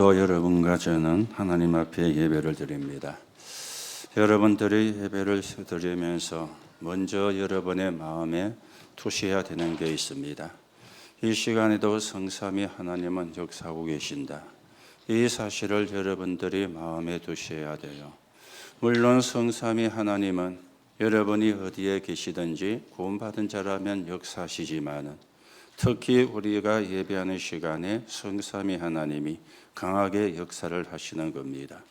또 여러분과 저는 하나님 앞에 예배를 드립니다. 여러분들이 예배를 드리면서 먼저 여러분의 마음에 두셔야 되는 게 있습니다. 이 시간에도 성삼위 하나님은 역사하고 계신다. 이 사실을 여러분들이 마음에 두셔야 돼요. 물론 성삼위 하나님은 여러분이 어디에 계시든지 구원받은 자라면 역사하시지만은 특히 우리가 예배하는 시간에 성삼위 하나님이 강하게 역사를 하시는 겁니다.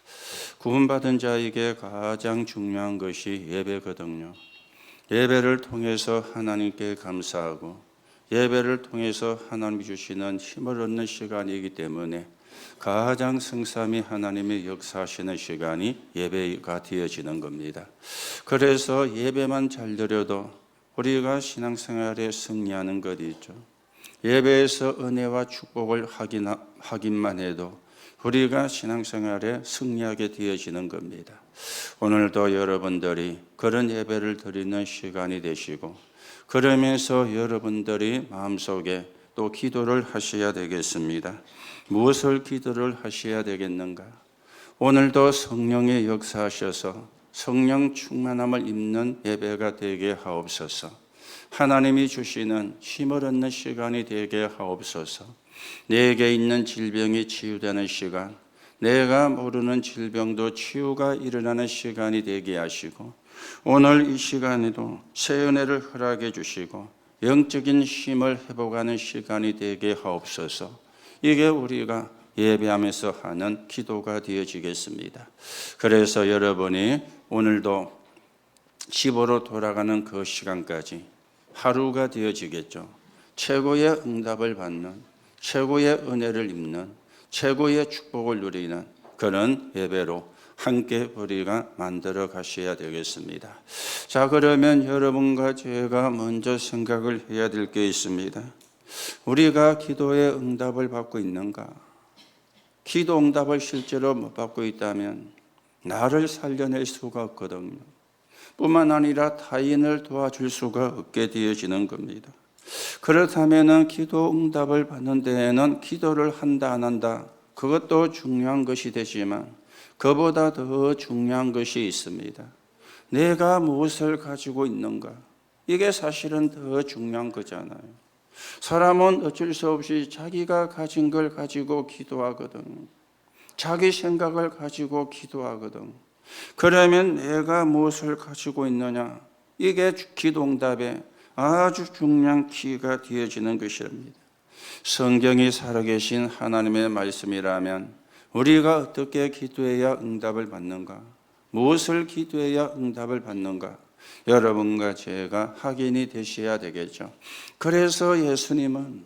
구원받은 자에게 가장 중요한 것이 예배거든요. 예배를 통해서 하나님께 감사하고 예배를 통해서 하나님이 주시는 힘을 얻는 시간이기 때문에 가장 성삼위 하나님이 역사하시는 시간이 예배가 되어지는 겁니다. 그래서 예배만 잘 드려도 우리가 신앙생활에 승리하는 것이 있죠. 예배에서 은혜와 축복을 하기만 해도 우리가 신앙생활에 승리하게 되어지는 겁니다. 오늘도 여러분들이 그런 예배를 드리는 시간이 되시고 그러면서 여러분들이 마음속에 또 기도를 하셔야 되겠습니다. 무엇을 기도를 하셔야 되겠는가? 오늘도 성령의 역사하셔서 성령 충만함을 입는 예배가 되게 하옵소서. 하나님이 주시는 힘을 얻는 시간이 되게 하옵소서. 내게 있는 질병이 치유되는 시간, 내가 모르는 질병도 치유가 일어나는 시간이 되게 하시고 오늘 이 시간에도 새 은혜를 허락해 주시고 영적인 힘을 회복하는 시간이 되게 하옵소서. 이게 우리가 예배하면서 하는 기도가 되어지겠습니다. 그래서 여러분이 오늘도 집으로 돌아가는 그 시간까지 하루가 되어지겠죠. 최고의 응답을 받는, 최고의 은혜를 입는, 최고의 축복을 누리는 그런 예배로 함께 우리가 만들어 가셔야 되겠습니다. 자, 그러면 여러분과 제가 먼저 생각을 해야 될 게 있습니다. 우리가 기도의 응답을 받고 있는가? 기도 응답을 실제로 못 받고 있다면 나를 살려낼 수가 없거든요. 뿐만 아니라 타인을 도와줄 수가 없게 되어지는 겁니다. 그렇다면 기도 응답을 받는 데에는 기도를 한다 안 한다 그것도 중요한 것이 되지만 그보다 더 중요한 것이 있습니다. 내가 무엇을 가지고 있는가? 이게 사실은 더 중요한 거잖아요. 사람은 어쩔 수 없이 자기가 가진 걸 가지고 기도하거든. 자기 생각을 가지고 기도하거든. 그러면 내가 무엇을 가지고 있느냐? 이게 기도응답의 아주 중요한 키가 되어지는 것입니다. 성경이 살아계신 하나님의 말씀이라면 우리가 어떻게 기도해야 응답을 받는가? 무엇을 기도해야 응답을 받는가? 여러분과 제가 확인이 되셔야 되겠죠. 그래서 예수님은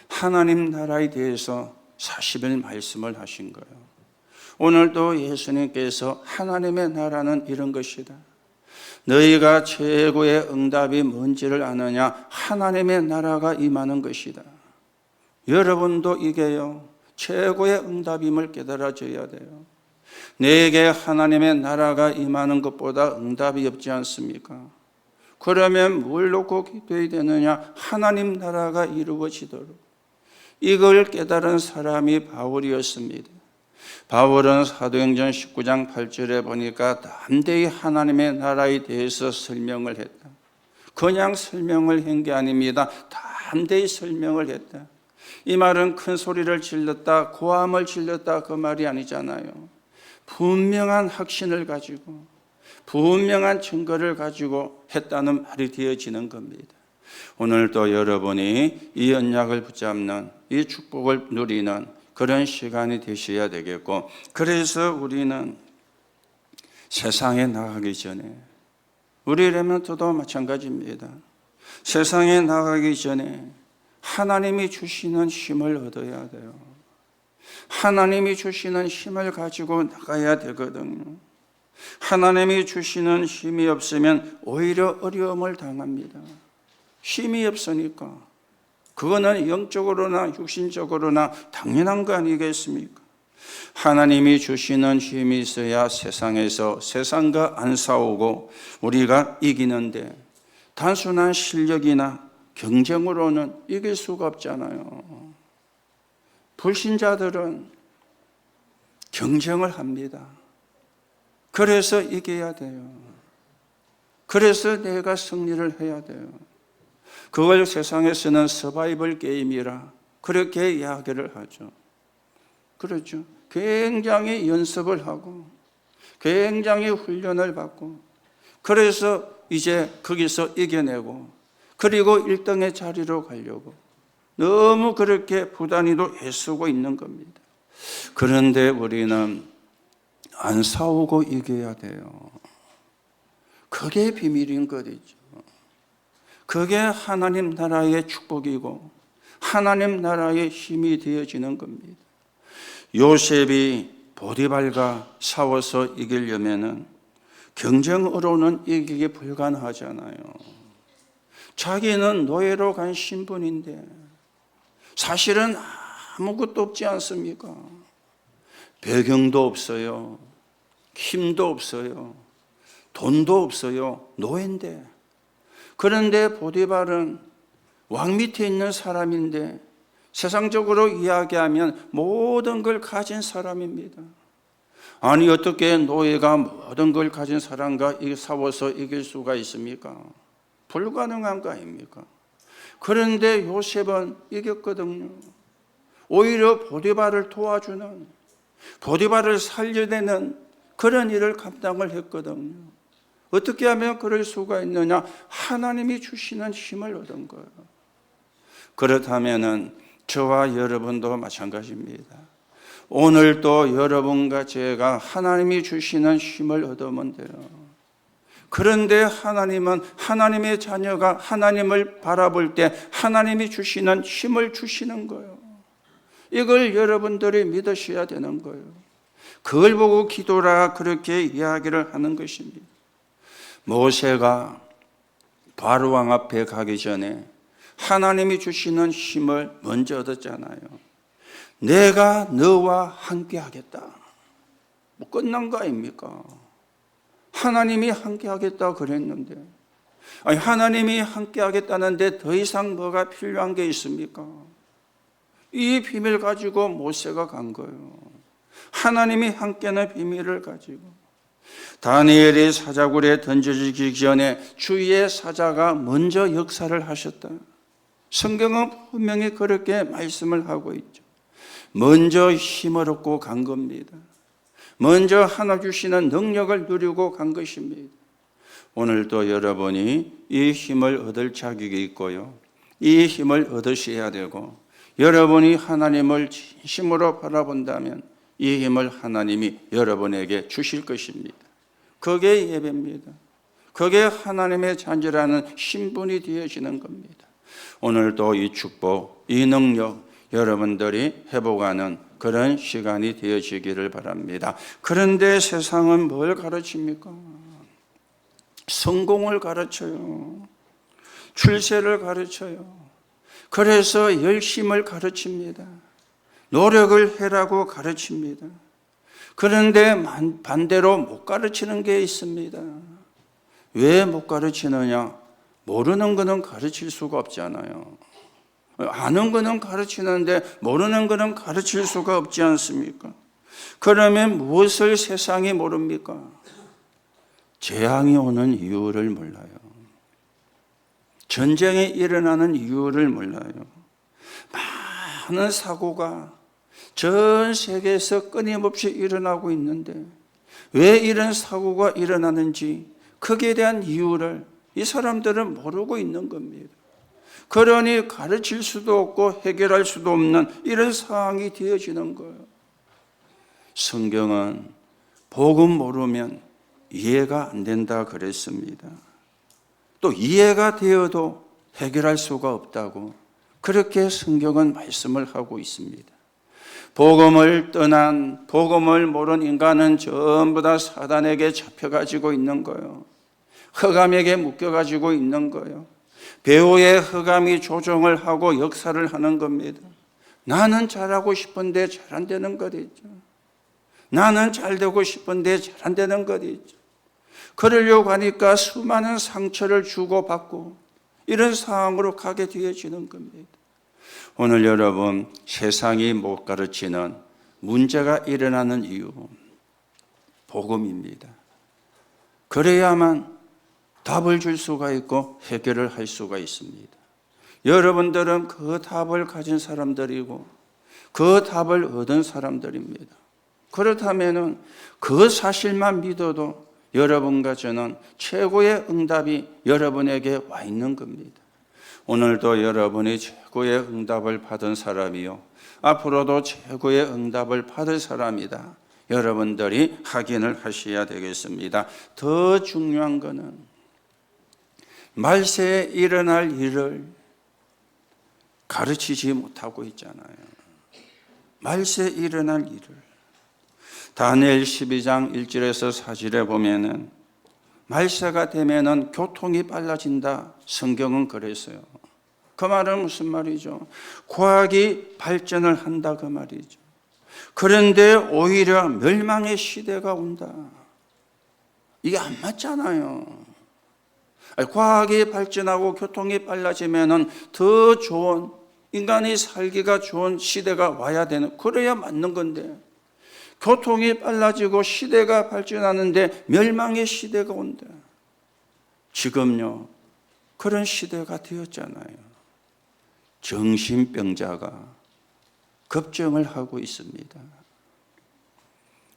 하나님 나라에 대해서 40일 말씀을 하신 거예요. 오늘도 예수님께서 하나님의 나라는 이런 것이다. 너희가 최고의 응답이 뭔지를 아느냐? 하나님의 나라가 임하는 것이다. 여러분도 이게요, 최고의 응답임을 깨달아져야 돼요. 내게 하나님의 나라가 임하는 것보다 응답이 없지 않습니까? 그러면 뭘 놓고 기도해야 되느냐? 하나님 나라가 이루어지도록. 이걸 깨달은 사람이 바울이었습니다. 바울은 사도행전 19장 8절에 보니까 담대히 하나님의 나라에 대해서 설명을 했다. 그냥 설명을 한 게 아닙니다. 담대히 설명을 했다. 이 말은 큰 소리를 질렀다, 고함을 질렀다 그 말이 아니잖아요. 분명한 확신을 가지고 분명한 증거를 가지고 했다는 말이 되어지는 겁니다. 오늘도 여러분이 이 언약을 붙잡는 이 축복을 누리는 그런 시간이 되셔야 되겠고, 그래서 우리는 세상에 나가기 전에, 우리 레몬트도 마찬가지입니다. 세상에 나가기 전에 하나님이 주시는 힘을 얻어야 돼요. 하나님이 주시는 힘을 가지고 나가야 되거든요. 하나님이 주시는 힘이 없으면 오히려 어려움을 당합니다. 힘이 없으니까. 그거는 영적으로나 육신적으로나 당연한 거 아니겠습니까? 하나님이 주시는 힘이 있어야 세상에서 세상과 안 싸우고 우리가 이기는데 단순한 실력이나 경쟁으로는 이길 수가 없잖아요. 불신자들은 경쟁을 합니다. 그래서 이겨야 돼요. 그래서 내가 승리를 해야 돼요. 그걸 세상에서는 서바이벌 게임이라 그렇게 이야기를 하죠. 그렇죠. 굉장히 연습을 하고 굉장히 훈련을 받고 그래서 이제 거기서 이겨내고 그리고 1등의 자리로 가려고 너무 그렇게 부단히도 애쓰고 있는 겁니다. 그런데 우리는 안 싸우고 이겨야 돼요. 그게 비밀인 것이죠. 그게 하나님 나라의 축복이고 하나님 나라의 힘이 되어지는 겁니다. 요셉이 보디발과 싸워서 이기려면은 경쟁으로는 이기기 불가능하잖아요. 자기는 노예로 간 신분인데 사실은 아무것도 없지 않습니까? 배경도 없어요. 힘도 없어요. 돈도 없어요. 노예인데. 그런데 보디발은 왕 밑에 있는 사람인데 세상적으로 이야기하면 모든 걸 가진 사람입니다. 아니 어떻게 노예가 모든 걸 가진 사람과 싸워서 이길 수가 있습니까? 불가능한 거 아닙니까? 그런데 요셉은 이겼거든요. 오히려 보디발을 도와주는, 보디발을 살려내는 그런 일을 감당을 했거든요. 어떻게 하면 그럴 수가 있느냐? 하나님이 주시는 힘을 얻은 거예요. 그렇다면은 저와 여러분도 마찬가지입니다. 오늘도 여러분과 제가 하나님이 주시는 힘을 얻으면 돼요. 그런데 하나님은 하나님의 자녀가 하나님을 바라볼 때 하나님이 주시는 힘을 주시는 거예요. 이걸 여러분들이 믿으셔야 되는 거예요. 그걸 보고 기도라 그렇게 이야기를 하는 것입니다. 모세가 바로 왕 앞에 가기 전에 하나님이 주시는 힘을 먼저 얻었잖아요. 내가 너와 함께 하겠다. 뭐 끝난 거 아닙니까? 하나님이 함께 하겠다 그랬는데, 아니 하나님이 함께 하겠다는데 더 이상 뭐가 필요한 게 있습니까? 이 비밀 가지고 모세가 간 거예요. 하나님이 함께하는 비밀을 가지고 다니엘이 사자굴에 던져지기 전에 주의 사자가 먼저 역사를 하셨다. 성경은 분명히 그렇게 말씀을 하고 있죠. 먼저 힘을 얻고 간 겁니다. 먼저 하나 주시는 능력을 누리고 간 것입니다. 오늘도 여러분이 이 힘을 얻을 자격이 있고요. 이 힘을 얻으셔야 되고 여러분이 하나님을 진심으로 바라본다면 이 힘을 하나님이 여러분에게 주실 것입니다. 그게 예배입니다. 그게 하나님의 자녀라는 신분이 되어지는 겁니다. 오늘도 이 축복, 이 능력 여러분들이 회복하는 그런 시간이 되어지기를 바랍니다. 그런데 세상은 뭘 가르칩니까? 성공을 가르쳐요. 출세를 가르쳐요. 그래서 열심을 가르칩니다. 노력을 해라고 가르칩니다. 그런데 반대로 못 가르치는 게 있습니다. 왜 못 가르치느냐? 모르는 거는 가르칠 수가 없잖아요. 아는 거는 가르치는데 모르는 거는 가르칠 수가 없지 않습니까? 그러면 무엇을 세상이 모릅니까? 재앙이 오는 이유를 몰라요. 전쟁이 일어나는 이유를 몰라요. 많은 사고가 전 세계에서 끊임없이 일어나고 있는데 왜 이런 사고가 일어나는지 거기에 대한 이유를 이 사람들은 모르고 있는 겁니다. 그러니 가르칠 수도 없고 해결할 수도 없는 이런 상황이 되어지는 거예요. 성경은 복음 모르면 이해가 안 된다 그랬습니다. 또 이해가 되어도 해결할 수가 없다고 그렇게 성경은 말씀을 하고 있습니다. 복음을 떠난 복음을 모르는 인간은 전부 다 사단에게 잡혀가지고 있는 거예요. 흑암에게 묶여가지고 있는 거예요. 배우의 흑암이 조종을 하고 역사를 하는 겁니다. 나는 잘하고 싶은데 잘 안 되는 것 있죠. 나는 잘 되고 싶은데 잘 안 되는 것 있죠. 그러려고 하니까 수많은 상처를 주고받고 이런 상황으로 가게 되어지는 겁니다. 오늘 여러분 세상이 못 가르치는 문제가 일어나는 이유, 복음입니다. 그래야만 답을 줄 수가 있고 해결을 할 수가 있습니다. 여러분들은 그 답을 가진 사람들이고 그 답을 얻은 사람들입니다. 그렇다면 그 사실만 믿어도 여러분과 저는 최고의 응답이 여러분에게 와 있는 겁니다. 오늘도 여러분이 최고의 응답을 받은 사람이요, 앞으로도 최고의 응답을 받을 사람이다, 여러분들이 확인을 하셔야 되겠습니다. 더 중요한 것은 말세에 일어날 일을 가르치지 못하고 있잖아요. 말세에 일어날 일을. 다니엘 12장 1절에서 4절에 보면은 말세가 되면은 교통이 빨라진다, 성경은 그랬어요. 그 말은 무슨 말이죠? 과학이 발전을 한다, 그 말이죠. 그런데 오히려 멸망의 시대가 온다. 이게 안 맞잖아요. 과학이 발전하고 교통이 빨라지면은 더 좋은, 인간이 살기가 좋은 시대가 와야 되는, 그래야 맞는 건데, 교통이 빨라지고 시대가 발전하는데 멸망의 시대가 온다. 지금요, 그런 시대가 되었잖아요. 정신병자가 급증을 하고 있습니다.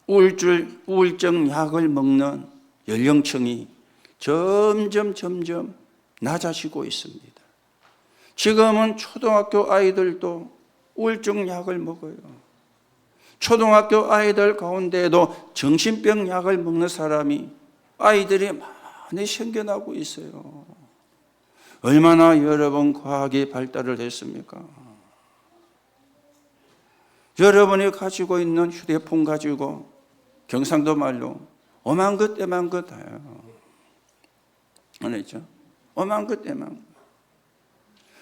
우울증 약을 먹는 연령층이 점점 낮아지고 있습니다. 지금은 초등학교 아이들도 우울증 약을 먹어요. 초등학교 아이들 가운데에도 정신병 약을 먹는 사람이, 아이들이 많이 생겨나고 있어요. 얼마나 여러분 과학이 발달을 했습니까? 여러분이 가지고 있는 휴대폰 가지고 경상도 말로 오만 것 때만 것 다요. 알았죠? 오만 것 때만 것.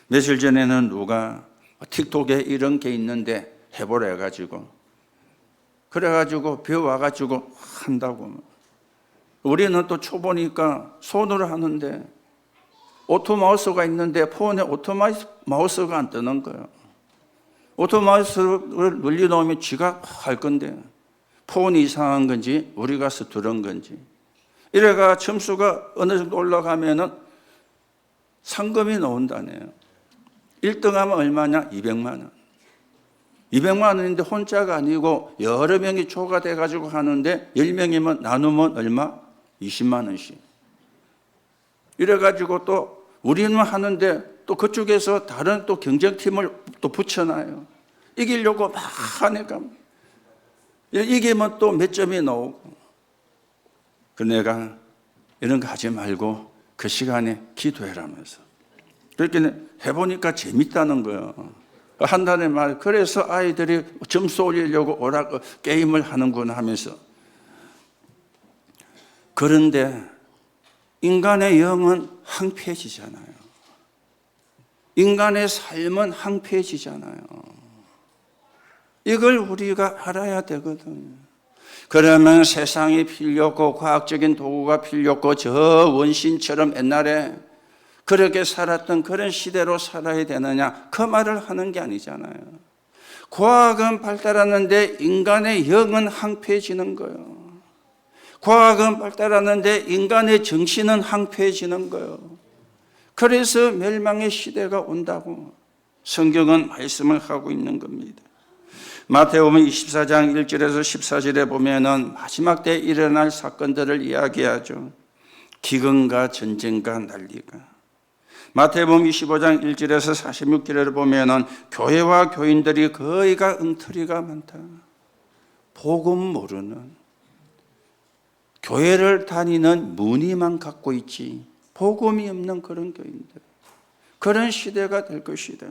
며칠 전에는 누가 틱톡에 이런 게 있는데 해보라 해가지고, 그래가지고 배워와가지고 한다고. 우리는 또 초보니까 손으로 하는데 오토마우스가 있는데 폰에 오토마우스가 안 뜨는 거예요. 오토마우스를 눌러놓으면 지가 할 건데 폰이 이상한 건지 우리가 서투른 건지, 이래가 점수가 어느 정도 올라가면은 상금이 나온다네요. 1등하면 얼마냐? 200만 원. 200만 원인데 혼자가 아니고 여러 명이 조가 돼가지고 하는데 10명이면 나누면 얼마? 20만 원씩. 이래가지고 또 우리는 하는데 또 그쪽에서 다른 또 경쟁팀을 또 붙여놔요. 이기려고 막 하니까 이기면 또 몇 점이 나오고. 그 내가 이런 거 하지 말고 그 시간에 기도해라면서. 그렇게 해보니까 재밌다는 거예요. 한다는 말. 그래서 아이들이 점수 올리려고 오라고 게임을 하는구나 하면서. 그런데 인간의 영은 황폐해지잖아요. 인간의 삶은 황폐해지잖아요. 이걸 우리가 알아야 되거든요. 그러면 세상이 필요없고 과학적인 도구가 필요없고 저 원신처럼 옛날에 그렇게 살았던 그런 시대로 살아야 되느냐, 그 말을 하는 게 아니잖아요. 과학은 발달하는데 인간의 영은 황폐해지는 거예요. 과학은 발달하는데 인간의 정신은 황폐해지는 거예요. 그래서 멸망의 시대가 온다고 성경은 말씀을 하고 있는 겁니다. 마태복음 24장 1절에서 14절에 보면은 마지막 때 일어날 사건들을 이야기하죠. 기근과 전쟁과 난리가. 마태복음 25장 1절에서 46절을 보면은 교회와 교인들이 거의가 엉터리가 많다. 복음 모르는, 교회를 다니는 무늬만 갖고 있지 복음이 없는 그런 교인들, 그런 시대가 될 것이다.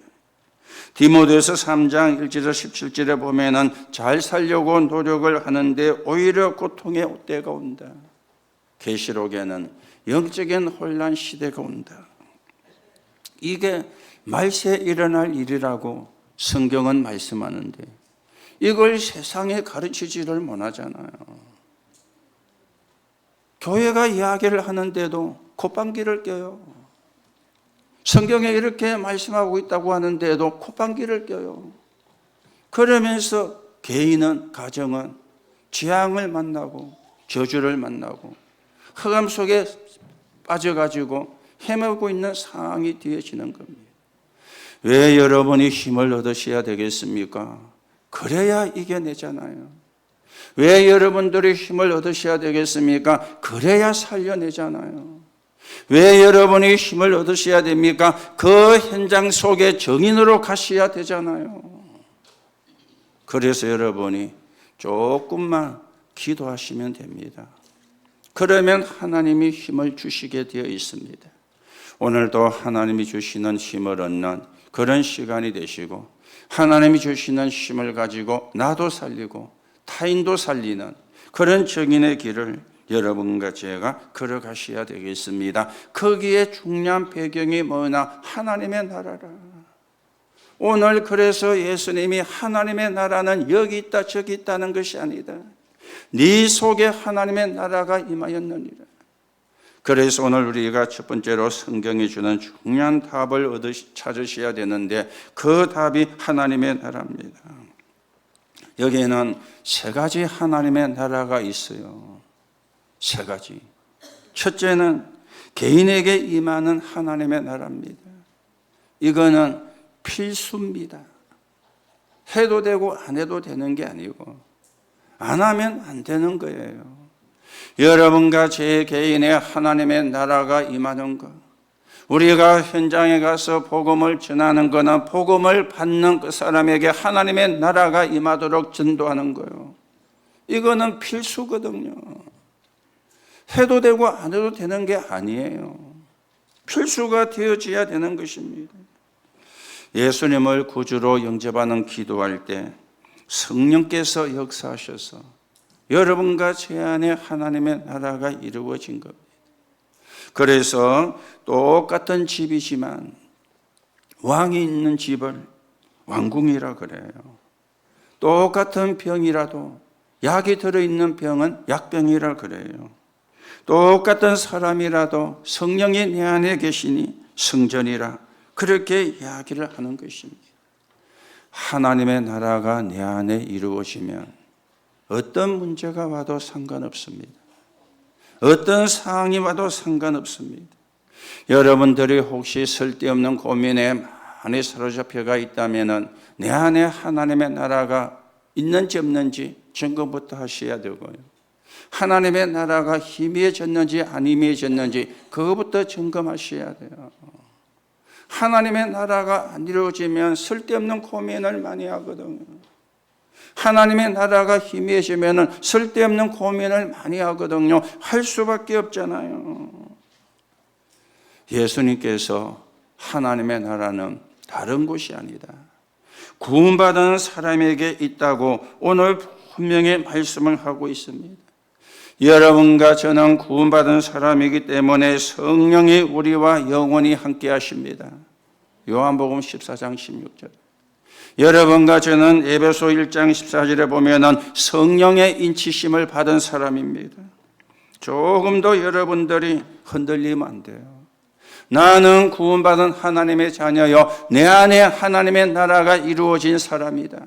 디모데후서 3장 1절에서 17절에 보면은 잘 살려고 노력을 하는데 오히려 고통의 때가 온다. 계시록에는 영적인 혼란 시대가 온다. 이게 말세에 일어날 일이라고 성경은 말씀하는데 이걸 세상에 가르치지를 못하잖아요. 교회가 이야기를 하는데도 콧방귀를 껴요. 성경에 이렇게 말씀하고 있다고 하는데도 콧방귀를 껴요. 그러면서 개인은, 가정은 재앙을 만나고 저주를 만나고 흑암 속에 빠져가지고 헤매고 있는 상황이 되어지는 겁니다. 왜 여러분이 힘을 얻으셔야 되겠습니까? 그래야 이겨내잖아요. 왜 여러분들이 힘을 얻으셔야 되겠습니까? 그래야 살려내잖아요. 왜 여러분이 힘을 얻으셔야 됩니까? 그 현장 속에 정인으로 가셔야 되잖아요. 그래서 여러분이 조금만 기도하시면 됩니다. 그러면 하나님이 힘을 주시게 되어 있습니다. 오늘도 하나님이 주시는 힘을 얻는 그런 시간이 되시고, 하나님이 주시는 힘을 가지고 나도 살리고 타인도 살리는 그런 정인의 길을 여러분과 제가 걸어가셔야 되겠습니다. 거기에 중요한 배경이 뭐냐? 하나님의 나라라. 오늘 그래서 예수님이 하나님의 나라는 여기 있다 저기 있다는 것이 아니다. 네 속에 하나님의 나라가 임하였느니라. 그래서 오늘 우리가 첫 번째로 성경이 주는 중요한 답을 찾으셔야 되는데, 그 답이 하나님의 나라입니다. 여기에는 세 가지 하나님의 나라가 있어요. 세 가지. 첫째는 개인에게 임하는 하나님의 나라입니다. 이거는 필수입니다. 해도 되고 안 해도 되는 게 아니고, 안 하면 안 되는 거예요. 여러분과 제 개인의 하나님의 나라가 임하는 것, 우리가 현장에 가서 복음을 전하는 거나 복음을 받는 그 사람에게 하나님의 나라가 임하도록 전도하는 거예요. 이거는 필수거든요. 해도 되고 안 해도 되는 게 아니에요. 필수가 되어져야 되는 것입니다. 예수님을 구주로 영접하는 기도할 때 성령께서 역사하셔서 여러분과 제 안에 하나님의 나라가 이루어진 겁니다. 그래서 똑같은 집이지만 왕이 있는 집을 왕궁이라 그래요. 똑같은 병이라도 약이 들어있는 병은 약병이라 그래요. 똑같은 사람이라도 성령이 내 안에 계시니 성전이라 그렇게 이야기를 하는 것입니다. 하나님의 나라가 내 안에 이루어지면 어떤 문제가 와도 상관없습니다. 어떤 상황이 와도 상관없습니다. 여러분들이 혹시 쓸데없는 고민에 많이 사로잡혀가 있다면 내 안에 하나님의 나라가 있는지 없는지 점검부터 하셔야 되고요. 하나님의 나라가 희미해졌는지 안 희미해졌는지 그것부터 점검하셔야 돼요. 하나님의 나라가 안 이루어지면 쓸데없는 고민을 많이 하거든요. 하나님의 나라가 희미해지면 쓸데없는 고민을 많이 하거든요. 할 수밖에 없잖아요. 예수님께서 하나님의 나라는 다른 곳이 아니다, 구원받은 사람에게 있다고 오늘 분명히 말씀을 하고 있습니다. 여러분과 저는 구원받은 사람이기 때문에 성령이 우리와 영원히 함께 하십니다. 요한복음 14장 16절. 여러분과 저는 에베소 1장 14절에 보면은 성령의 인치심을 받은 사람입니다. 조금도 여러분들이 흔들리면 안 돼요. 나는 구원받은 하나님의 자녀요, 내 안에 하나님의 나라가 이루어진 사람이다.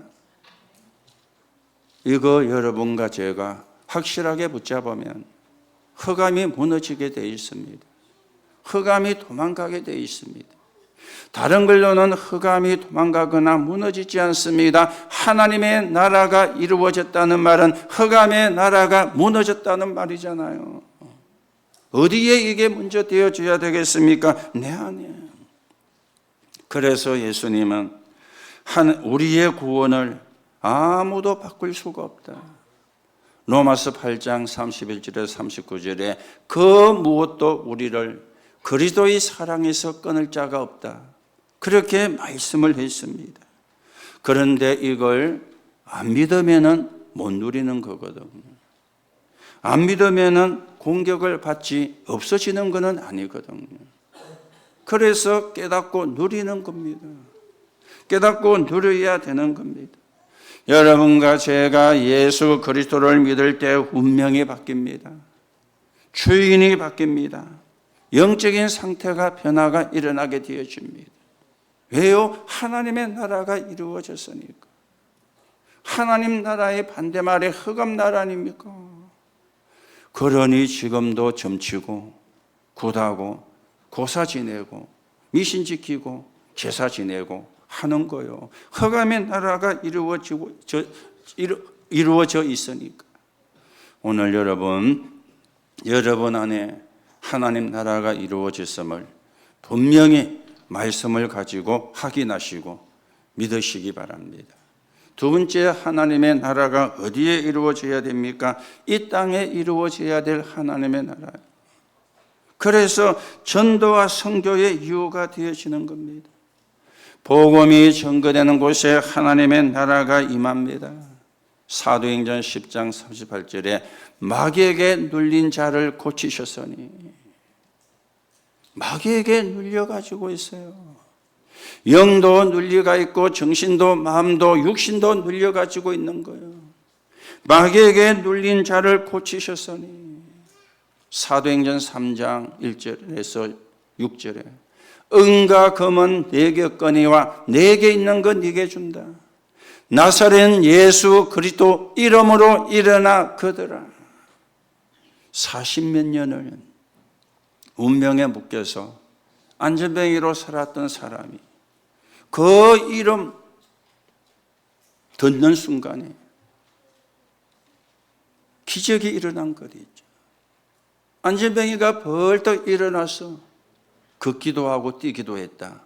이거 여러분과 제가 확실하게 붙잡으면 흑암이 무너지게 되어 있습니다. 흑암이 도망가게 되어 있습니다. 다른 걸로는 흑암이 도망가거나 무너지지 않습니다. 하나님의 나라가 이루어졌다는 말은 흑암의 나라가 무너졌다는 말이잖아요. 어디에 이게 먼저 되어져야 되겠습니까? 내 안에. 그래서 예수님은 우리의 구원을 아무도 바꿀 수가 없다. 로마서 8장 31절에서 39절에 그 무엇도 우리를 그리스도의 사랑에서 끊을 자가 없다, 그렇게 말씀을 했습니다. 그런데 이걸 안 믿으면 못 누리는 거거든요. 안 믿으면 공격을 받지 없어지는 것은 아니거든요. 그래서 깨닫고 누리는 겁니다. 깨닫고 누려야 되는 겁니다. 여러분과 제가 예수 그리스도를 믿을 때 운명이 바뀝니다. 주인이 바뀝니다. 영적인 상태가 변화가 일어나게 되어집니다. 왜요? 하나님의 나라가 이루어졌으니까. 하나님 나라의 반대말에 흑암 나라 아닙니까? 그러니 지금도 점치고 굿하고 고사 지내고 미신 지키고 제사 지내고 하는 거요. 흑암의 나라가 이루어져 있으니까. 오늘 여러분 안에 하나님 나라가 이루어졌음을 분명히 말씀을 가지고 확인하시고 믿으시기 바랍니다. 두 번째, 하나님의 나라가 어디에 이루어져야 됩니까? 이 땅에 이루어져야 될 하나님의 나라. 그래서 전도와 선교의 이유가 되어지는 겁니다. 복음이 전거되는 곳에 하나님의 나라가 임합니다. 사도행전 10장 38절에 마귀에게 눌린 자를 고치셨으니, 마귀에게 눌려가지고 있어요. 영도 눌리가 있고 정신도 마음도 육신도 눌려가지고 있는 거예요. 마귀에게 눌린 자를 고치셨으니, 사도행전 3장 1절에서 6절에 은과 금은 내게 없거니와 내게 있는 것 네게 준다. 나사렛 예수 그리스도 이름으로 일어나 거두라. 40몇 년을 운명에 묶여서 안전뱅이로 살았던 사람이 그 이름 듣는 순간에 기적이 일어난 거리죠. 안전뱅이가 벌떡 일어나서 걷기도 하고 뛰기도 했다.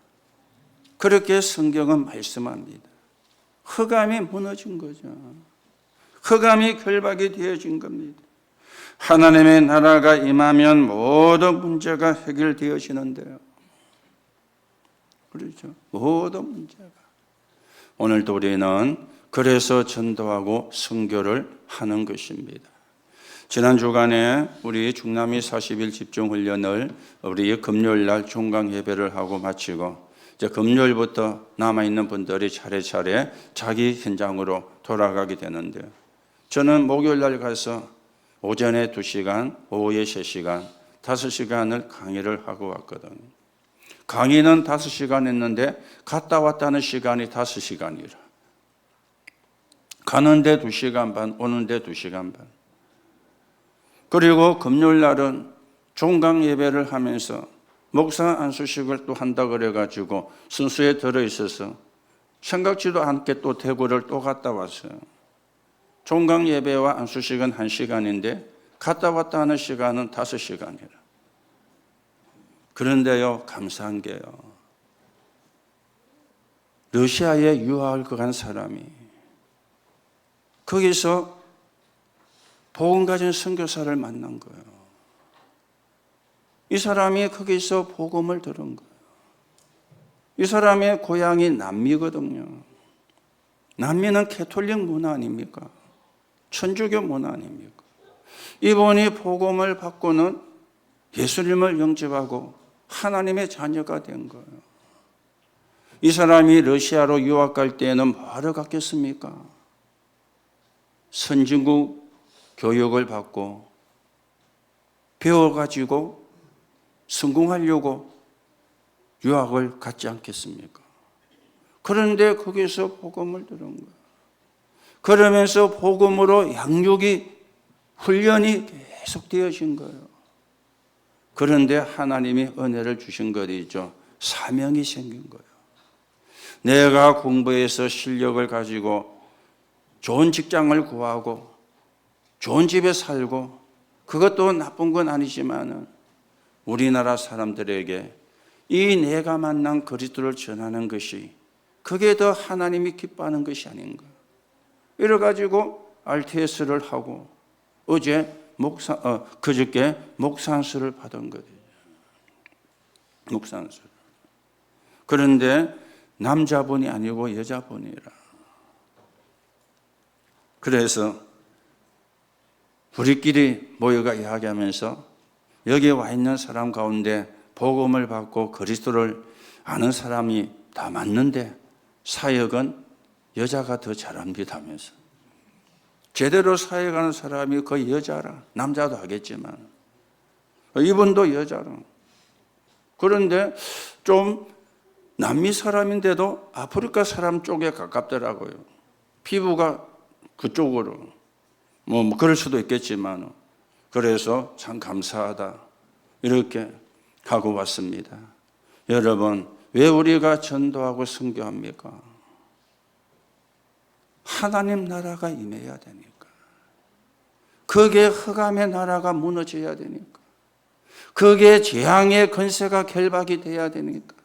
그렇게 성경은 말씀합니다. 흑암이 무너진 거죠. 흑암이 결박이 되어진 겁니다. 하나님의 나라가 임하면 모든 문제가 해결되어지는데요. 그렇죠. 모든 문제가. 오늘도 우리는 그래서 전도하고 선교를 하는 것입니다. 지난 주간에 우리 중남미 40일 집중훈련을 우리 금요일날 종강 예배를 하고 마치고 이제 금요일부터 남아있는 분들이 차례차례 자기 현장으로 돌아가게 되는데요. 저는 목요일날 가서 오전에 2시간, 오후에 3시간, 5시간을 강의를 하고 왔거든요. 강의는 5시간 했는데 갔다 왔다는 시간이 5시간이라. 가는데 2시간 반, 오는데 2시간 반. 그리고 금요일 날은 종강 예배를 하면서 목사 안수식을 또 한다 그래가지고 순수에 들어있어서 생각지도 않게 또 대구를 또 갔다 왔어요. 종강 예배와 안수식은 1시간인데 갔다 왔다 하는 시간은 5시간이라. 그런데요, 감사한 게요, 러시아에 유학을 간 사람이 거기서 복음 가진 선교사를 만난 거예요. 이 사람이 거기서 복음을 들은 거예요. 이 사람의 고향이 남미거든요. 남미는 캐톨릭 문화 아닙니까? 천주교 문화 아닙니까? 이분이 복음을 받고는 예수님을 영접하고 하나님의 자녀가 된 거예요. 이 사람이 러시아로 유학 갈 때에는 뭐하러 갔겠습니까? 선진국 교육을 받고 배워가지고 성공하려고 유학을 갔지 않겠습니까? 그런데 거기서 복음을 들은 거예요. 그러면서 복음으로 양육이, 훈련이 계속 되어진 거예요. 그런데 하나님이 은혜를 주신 것이죠. 사명이 생긴 거예요. 내가 공부해서 실력을 가지고 좋은 직장을 구하고 좋은 집에 살고 그것도 나쁜 건 아니지만 우리나라 사람들에게 이 내가 만난 그리스도를 전하는 것이 그게 더 하나님이 기뻐하는 것이 아닌가. 이래가지고 RTS를 하고 그저께 목산수를 받은 거예요. 목산수. 그런데 남자분이 아니고 여자분이라. 그래서 우리끼리 모여가 이야기하면서 여기 와 있는 사람 가운데 복음을 받고 그리스도를 아는 사람이 다 맞는데 사역은 여자가 더 잘합니다 하면서, 제대로 사역하는 사람이 거의 여자라. 남자도 하겠지만 이분도 여자라. 그런데 좀 남미 사람인데도 아프리카 사람 쪽에 가깝더라고요. 피부가 그쪽으로 뭐 그럴 수도 있겠지만 그래서 참 감사하다 이렇게 하고 왔습니다. 여러분, 왜 우리가 전도하고 선교합니까? 하나님 나라가 임해야 되니까. 그게 흑암의 나라가 무너져야 되니까. 그게 재앙의 권세가 결박이 돼야 되니까.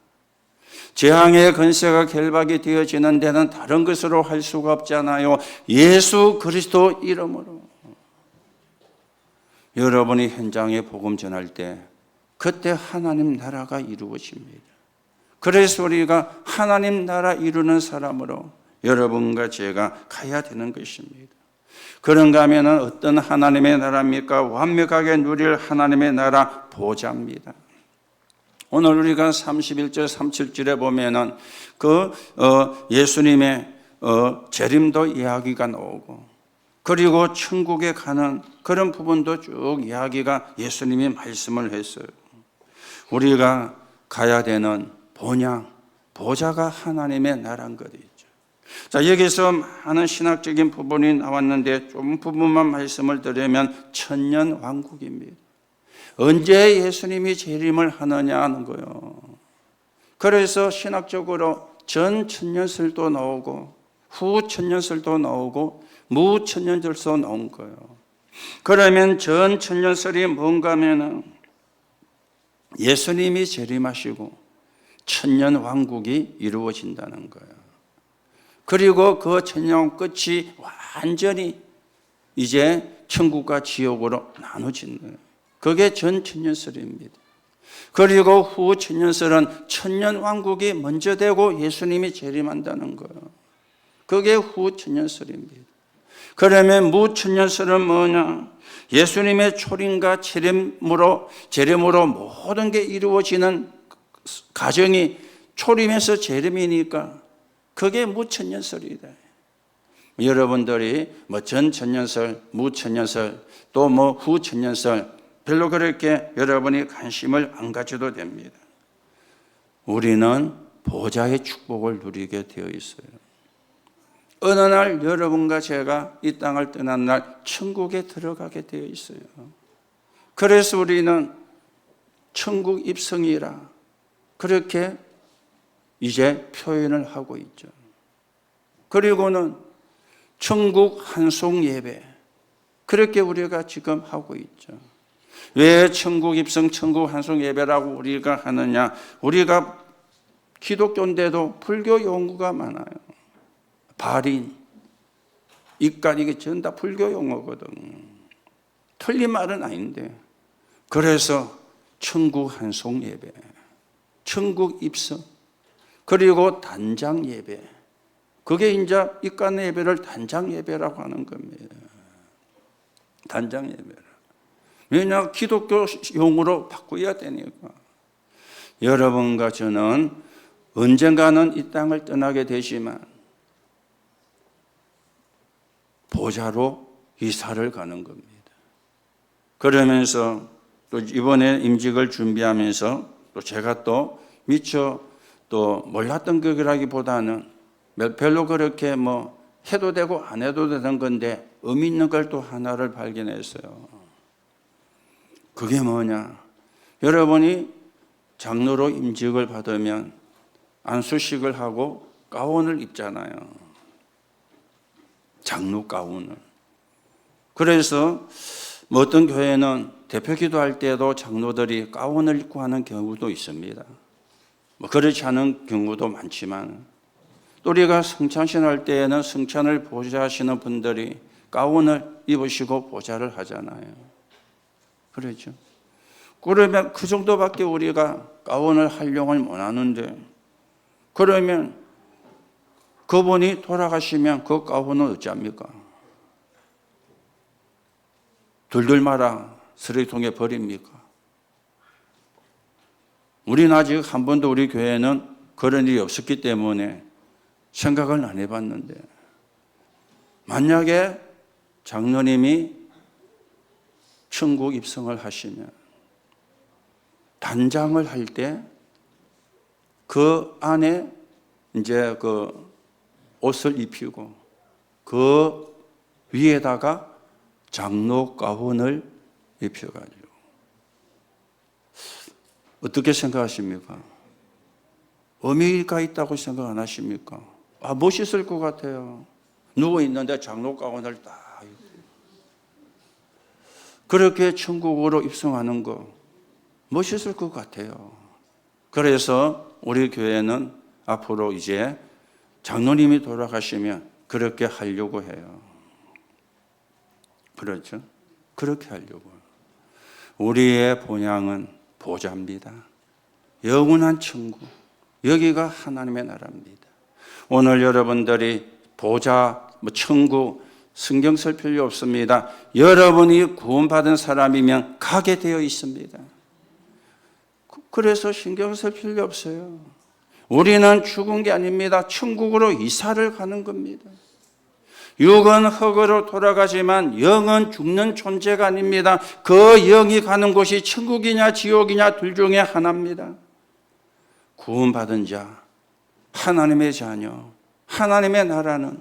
재앙의 권세가 결박이 되어지는 데는 다른 것으로 할 수가 없잖아요. 예수 그리스도 이름으로. 여러분이 현장에 복음 전할 때 그때 하나님 나라가 이루어집니다. 그래서 우리가 하나님 나라 이루는 사람으로 여러분과 제가 가야 되는 것입니다. 그런가 하면 어떤 하나님의 나라입니까? 완벽하게 누릴 하나님의 나라 보좌입니다. 오늘 우리가 31절, 37절에 보면은 예수님의 재림도 이야기가 나오고 그리고 천국에 가는 그런 부분도 쭉 이야기가 예수님이 말씀을 했어요. 우리가 가야 되는 본향, 보좌가 하나님의 나라인 것이죠. 자, 여기서 많은 신학적인 부분이 나왔는데 좀 부분만 말씀을 드리면 천년 왕국입니다. 언제 예수님이 재림을 하느냐 하는 거예요. 그래서 신학적으로 전 천년설도 나오고 후 천년설도 나오고 무 천년설도 나온 거예요. 그러면 전 천년설이 뭔가 하면은 예수님이 재림하시고 천년 왕국이 이루어진다는 거예요. 그리고 그 천년 끝이 완전히 이제 천국과 지옥으로 나눠진 거예요. 그게 전 천년설입니다. 그리고 후 천년설은 천년 왕국이 먼저 되고 예수님이 재림한다는 거예요. 그게 후 천년설입니다. 그러면 무 천년설은 뭐냐? 예수님의 초림과 재림으로 모든 게 이루어지는 가정이 초림에서 재림이니까 그게 무천년설이다. 여러분들이 뭐 전천년설, 무천년설, 또 뭐 후천년설 별로 그렇게 여러분이 관심을 안 가져도 됩니다. 우리는 보좌의 축복을 누리게 되어 있어요. 어느 날 여러분과 제가 이 땅을 떠난 날 천국에 들어가게 되어 있어요. 그래서 우리는 천국 입성이라 그렇게 이제 표현을 하고 있죠. 그리고는 천국 한송 예배 그렇게 우리가 지금 하고 있죠. 왜 천국 입성, 천국 한송 예배라고 우리가 하느냐? 우리가 기독교인데도 불교 용어가 많아요. 발인, 입간 이게 전 다 불교 용어거든. 틀린 말은 아닌데. 그래서 천국 한송 예배, 천국 입성, 그리고 단장 예배. 그게 이제 입간 예배를 단장 예배라고 하는 겁니다. 단장 예배라. 왜냐? 기독교 용어로 바꿔야 되니까. 여러분과 저는 언젠가는 이 땅을 떠나게 되지만 보좌로 이사를 가는 겁니다. 그러면서 또 이번에 임직을 준비하면서 또 제가 또 미처 또 몰랐던 거라기보다는 별로 그렇게 뭐 해도 되고 안 해도 되는 건데 의미 있는 걸 또 하나를 발견했어요. 그게 뭐냐? 여러분이 장로로 임직을 받으면 안수식을 하고 가운을 입잖아요. 장로 가운을. 그래서 뭐 어떤 교회는 대표 기도할 때도 장로들이 가운을 입고 하는 경우도 있습니다. 뭐 그렇지 않은 경우도 많지만 또 우리가 성찬신 할 때에는 성찬을 보좌하시는 분들이 가운을 입으시고 보좌를 하잖아요. 그렇죠. 그러면 그 정도밖에 우리가 가운을 활용을 못 하는데 그러면 그분이 돌아가시면 그 가운은 어찌합니까? 둘둘 말아 쓰레기통에 버립니까? 우리는 아직 한 번도 우리 교회는 그런 일이 없었기 때문에 생각을 안 해봤는데 만약에 장로님이 천국 입성을 하시면 단장을 할 때 그 안에 이제 그 옷을 입히고 그 위에다가 장로 가운을 입혀가지고. 어떻게 생각하십니까? 의미가 있다고 생각 안 하십니까? 멋있을 것 같아요. 누워 있는데 장로 가운을 딱 입고. 그렇게 천국으로 입성하는 거 멋있을 것 같아요. 그래서 우리 교회는 앞으로 이제 장로님이 돌아가시면 그렇게 하려고 해요. 그렇죠? 그렇게 하려고. 우리의 본향은 보좌입니다. 영원한 천국. 여기가 하나님의 나라입니다. 오늘 여러분들이 보좌, 천국, 성경 쓸 필요 없습니다. 여러분이 구원받은 사람이면 가게 되어 있습니다. 그래서 신경 쓸 필요 없어요. 우리는 죽은 게 아닙니다. 천국으로 이사를 가는 겁니다. 육은 흙으로 돌아가지만 영은 죽는 존재가 아닙니다. 그 영이 가는 곳이 천국이냐 지옥이냐 둘 중에 하나입니다. 구원받은 자, 하나님의 자녀, 하나님의 나라는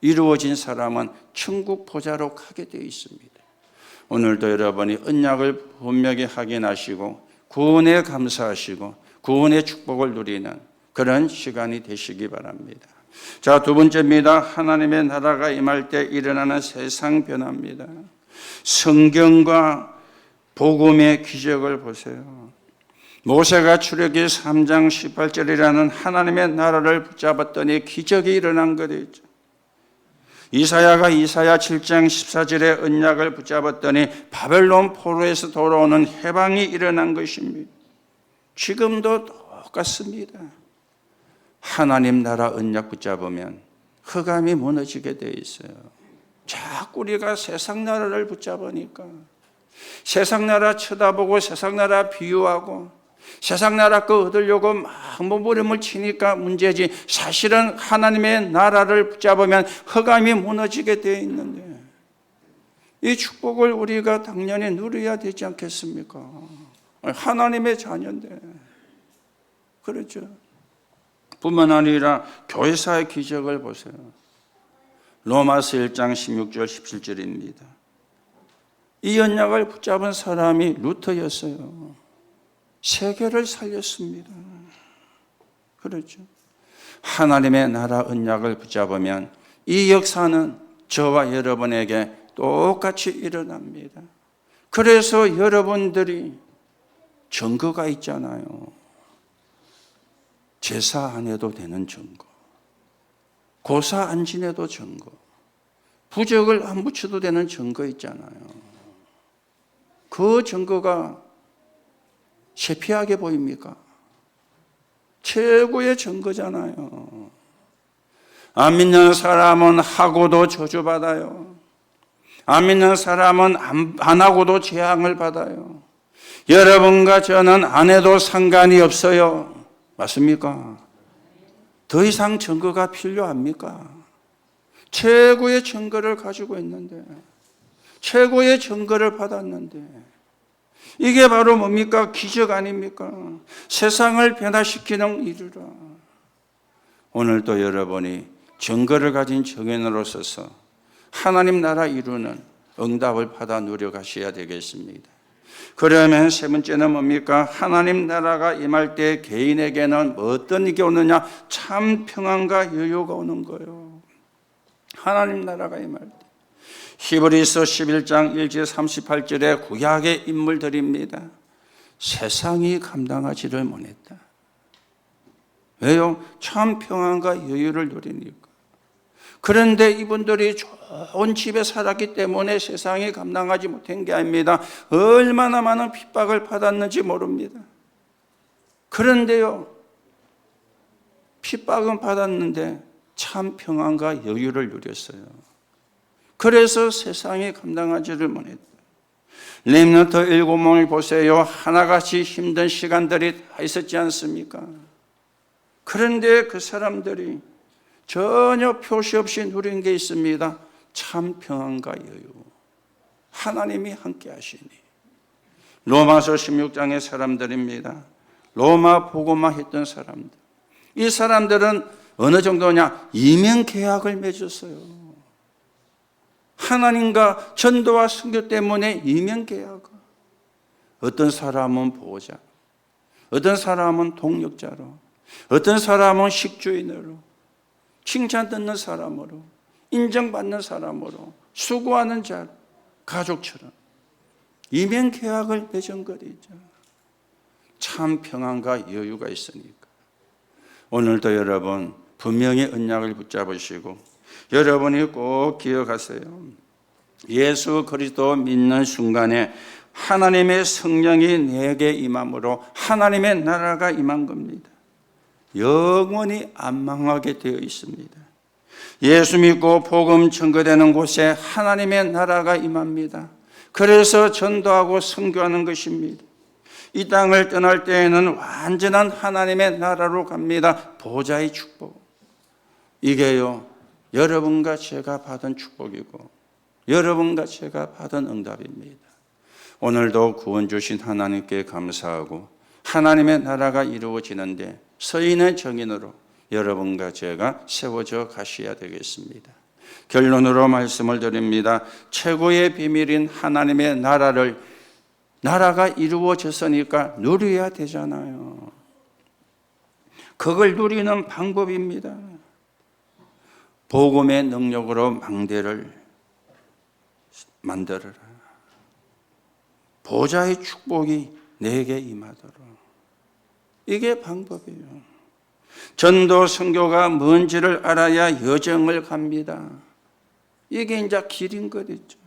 이루어진 사람은 천국 보좌로 가게 되어 있습니다. 오늘도 여러분이 언약을 분명히 확인하시고 구원에 감사하시고 구원의 축복을 누리는 그런 시간이 되시기 바랍니다. 자, 두 번째입니다. 하나님의 나라가 임할 때 일어나는 세상 변화입니다. 성경과 복음의 기적을 보세요. 모세가 출애굽기 3장 18절이라는 하나님의 나라를 붙잡았더니 기적이 일어난 것이죠. 이사야가 이사야 7장 14절의 언약을 붙잡았더니 바벨론 포로에서 돌아오는 해방이 일어난 것입니다. 지금도 똑같습니다. 하나님 나라 언약 붙잡으면 흑암이 무너지게 되어 있어요. 자꾸 우리가 세상 나라를 붙잡으니까 세상 나라 쳐다보고 세상 나라 비유하고 세상 나라 거 얻으려고 막 몸부림을 치니까 문제지, 사실은 하나님의 나라를 붙잡으면 흑암이 무너지게 되어 있는데 이 축복을 우리가 당연히 누려야 되지 않겠습니까? 하나님의 자녀인데. 그렇죠. 뿐만 아니라 교회사의 기적을 보세요. 로마서 1장 16절 17절입니다. 이 언약을 붙잡은 사람이 루터였어요. 세계를 살렸습니다. 그렇죠. 하나님의 나라 언약을 붙잡으면 이 역사는 저와 여러분에게 똑같이 일어납니다. 그래서 여러분들이 증거가 있잖아요. 제사 안 해도 되는 증거, 고사 안 지내도 증거, 부적을 안 붙여도 되는 증거 있잖아요. 그 증거가 셰피하게 보입니까? 최고의 증거잖아요. 안 믿는 사람은 하고도 저주받아요. 안 믿는 사람은 안 하고도 재앙을 받아요. 여러분과 저는 안 해도 상관이 없어요. 맞습니까? 더 이상 증거가 필요합니까? 최고의 증거를 가지고 있는데, 최고의 증거를 받았는데, 이게 바로 뭡니까? 기적 아닙니까? 세상을 변화시키는 일이라. 오늘도 여러분이 증거를 가진 증인으로 서서 하나님 나라 이루는 응답을 받아 누려가셔야 되겠습니다. 그러면 세 번째는 뭡니까? 하나님 나라가 임할 때 개인에게는 어떤 일이 오느냐? 참 평안과 여유가 오는 거예요. 하나님 나라가 임할 때. 히브리서 11장 1절 38절의 구약의 인물들입니다. 세상이 감당하지를 못했다. 왜요? 참 평안과 여유를 누리니까. 그런데 이분들이 좋은 집에 살았기 때문에 세상이 감당하지 못한 게 아닙니다. 얼마나 많은 핍박을 받았는지 모릅니다. 그런데요, 핍박은 받았는데 참 평안과 여유를 누렸어요. 그래서 세상이 감당하지를 못했다. 렘넌트 7명을 보세요. 하나같이 힘든 시간들이 다 있었지 않습니까? 그런데 그 사람들이 전혀 표시 없이 누린 게 있습니다. 참 평안과 여유. 하나님이 함께 하시니. 로마서 16장의 사람들입니다. 로마 복음화 했던 사람들. 이 사람들은 어느 정도냐? 이민 계약을 맺었어요. 하나님과 전도와 선교 때문에 이면계약을. 어떤 사람은 보호자, 어떤 사람은 동력자로, 어떤 사람은 식주인으로, 칭찬 듣는 사람으로, 인정받는 사람으로, 수고하는 자, 가족처럼 이면계약을 맺은 것이죠. 참 평안과 여유가 있으니까. 오늘도 여러분 분명히 언약을 붙잡으시고 여러분이 꼭 기억하세요. 예수 그리스도 믿는 순간에 하나님의 성령이 내게 임함으로 하나님의 나라가 임한 겁니다. 영원히 안 망하게 되어 있습니다. 예수 믿고 복음 전거되는 곳에 하나님의 나라가 임합니다. 그래서 전도하고 선교하는 것입니다. 이 땅을 떠날 때에는 완전한 하나님의 나라로 갑니다. 보좌의 축복. 이게요, 여러분과 제가 받은 축복이고 여러분과 제가 받은 응답입니다. 오늘도 구원 주신 하나님께 감사하고 하나님의 나라가 이루어지는데 서인의 정인으로 여러분과 제가 세워져 가셔야 되겠습니다. 결론으로 말씀을 드립니다. 최고의 비밀인 하나님의 나라가 이루어졌으니까 누려야 되잖아요. 그걸 누리는 방법입니다. 복음의 능력으로 망대를 만들어라. 보좌의 축복이 내게 임하도록. 이게 방법이에요. 전도 선교가 뭔지를 알아야 여정을 갑니다. 이게 이제 길인 거겠죠.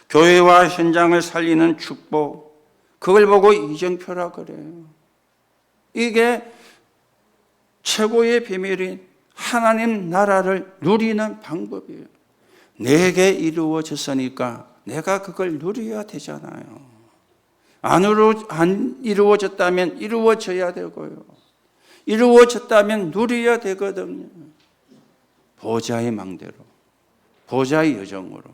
교회와 현장을 살리는 축복, 그걸 보고 이정표라 그래요. 이게 최고의 비밀인 하나님 나라를 누리는 방법이에요. 내게 이루어졌으니까 내가 그걸 누려야 되잖아요. 안 이루어졌다면 이루어져야 되고요. 이루어졌다면 누려야 되거든요. 보좌의 망대로, 보좌의 여정으로,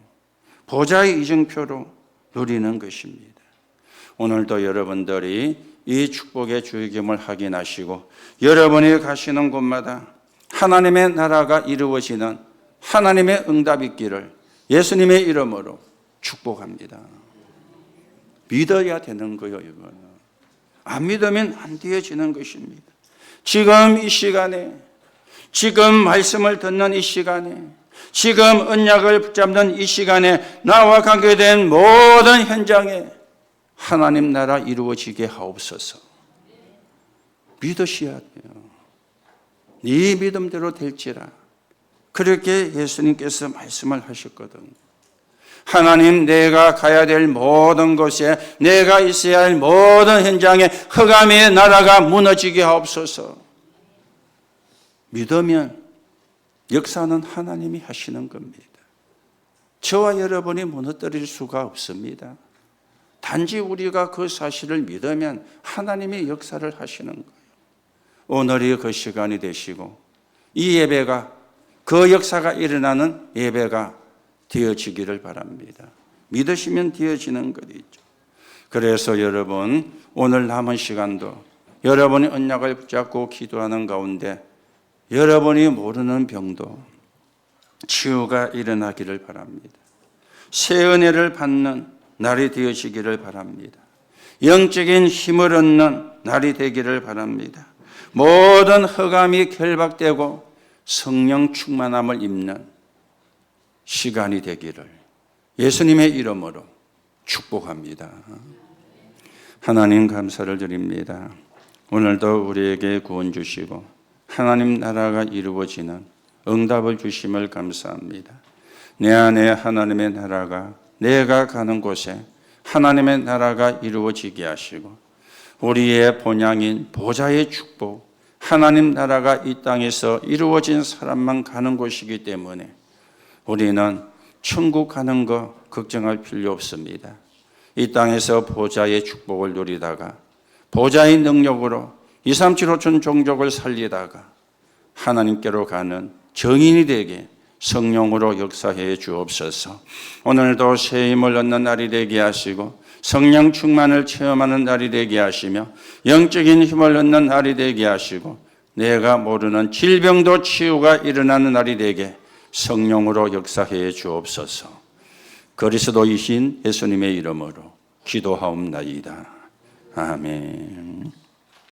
보좌의 이정표로 누리는 것입니다. 오늘도 여러분들이 이 축복의 주의겸을 확인하시고 여러분이 가시는 곳마다 하나님의 나라가 이루어지는 하나님의 응답이 있기를 예수님의 이름으로 축복합니다. 믿어야 되는 거예요. 이거는 안 믿으면 안 되어지는 것입니다. 지금 이 시간에, 지금 말씀을 듣는 이 시간에, 지금 언약을 붙잡는 이 시간에 나와 관계된 모든 현장에 하나님 나라 이루어지게 하옵소서. 믿으셔야 돼요. 네 믿음대로 될지라. 그렇게 예수님께서 말씀을 하셨거든요. 하나님, 내가 가야 될 모든 곳에, 내가 있어야 할 모든 현장에 흑암의 나라가 무너지게 하옵소서. 믿으면 역사는 하나님이 하시는 겁니다. 저와 여러분이 무너뜨릴 수가 없습니다. 단지 우리가 그 사실을 믿으면 하나님이 역사를 하시는 거예요. 오늘이 그 시간이 되시고 이 예배가, 그 역사가 일어나는 예배가 되어지기를 바랍니다. 믿으시면 되어지는 것이죠. 그래서 여러분, 오늘 남은 시간도 여러분이 언약을 붙잡고 기도하는 가운데 여러분이 모르는 병도 치유가 일어나기를 바랍니다. 새 은혜를 받는 날이 되어지기를 바랍니다. 영적인 힘을 얻는 날이 되기를 바랍니다. 모든 흑암이 결박되고 성령 충만함을 입는 시간이 되기를 예수님의 이름으로 축복합니다. 하나님 감사를 드립니다. 오늘도 우리에게 구원 주시고 하나님 나라가 이루어지는 응답을 주심을 감사합니다. 내 안에 하나님의 나라가, 내가 가는 곳에 하나님의 나라가 이루어지게 하시고 우리의 본향인 보좌의 축복, 하나님 나라가 이 땅에서 이루어진 사람만 가는 곳이기 때문에 우리는 천국 가는 거 걱정할 필요 없습니다. 이 땅에서 보좌의 축복을 누리다가 보좌의 능력으로 2, 3, 7, 5천 종족을 살리다가 하나님께로 가는 정인이 되게 성령으로 역사해 주옵소서. 오늘도 새 힘을 얻는 날이 되게 하시고 성령 충만을 체험하는 날이 되게 하시며 영적인 힘을 얻는 날이 되게 하시고 내가 모르는 질병도 치유가 일어나는 날이 되게 성령으로 역사해 주옵소서. 그리스도이신 예수님의 이름으로 기도하옵나이다. 아멘.